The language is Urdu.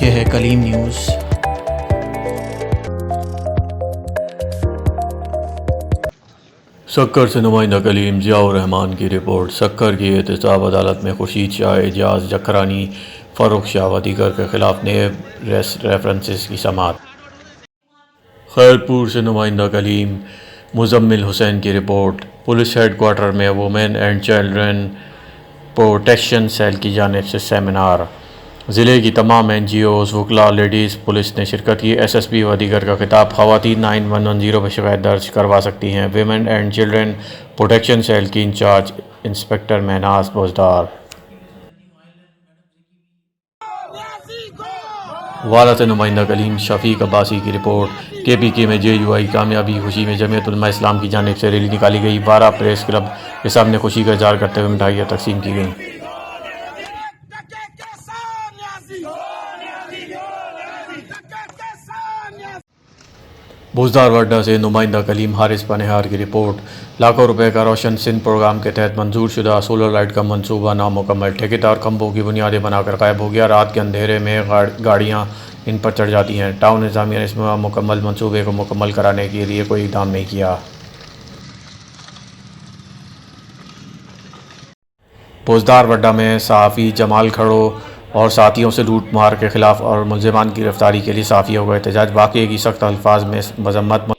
یہ ہے کلیم نیوز۔ سکر سے نمائندہ کلیم ضیاء الرحمان کی رپورٹ۔ سکر کی احتساب عدالت میں خورشید شاہ، اعجاز جکھرانی، فاروق شاہ و دیگر کے خلاف نیب ریفرنسز کی سماعت۔ خیرپور سے نمائندہ کلیم مزمل حسین کی رپورٹ۔ پولیس ہیڈ کوارٹر میں women and children protection cell کی جانب سے سیمینار۔ ضلع کی تمام این جی اوز، وکلاء، لیڈیز پولیس نے شرکت کی۔ ایس ایس پی و دیگر کا خطاب۔ خواتین 9110 پہ شکایت درج کروا سکتی ہیں۔ Women and children protection cell کی انچارج انسپکٹر مہناز بوزدار۔ والا سے نمائندہ کلیم شفیق عباسی کی رپورٹ۔ کے پی کے میں جے یو آئی کامیابی خوشی میں جمعیت علماء اسلام کی جانب سے ریلی نکالی گئی۔ بارہ پریس کلب کے سامنے خوشی کا اظہار کرتے ہوئے مٹھائیاں تقسیم کی گئیں۔ بوزدار وڈا سے نمائندہ کلیم حارث پنہار کی رپورٹ۔ لاکھوں روپے کا روشن سندھ پروگرام کے تحت منظور شدہ سولر لائٹ کا منصوبہ نامکمل۔ ٹھیکیدار کھمبوں کی بنیادیں بنا کر غائب ہو گیا۔ رات کے اندھیرے میں گاڑیاں ان پر چڑھ جاتی ہیں۔ ٹاؤن انتظامیہ نے اس مکمل منصوبے کو مکمل کرانے کے لیے کوئی اقدام نہیں کیا۔ بوزدار وڈا میں صحافی جمال کھڑو اور ساتھیوں سے لوٹ مار کے خلاف اور ملزمان کی گرفتاری کے لیے صحافیوں کا احتجاج۔ واقعے کی سخت الفاظ میں مذمت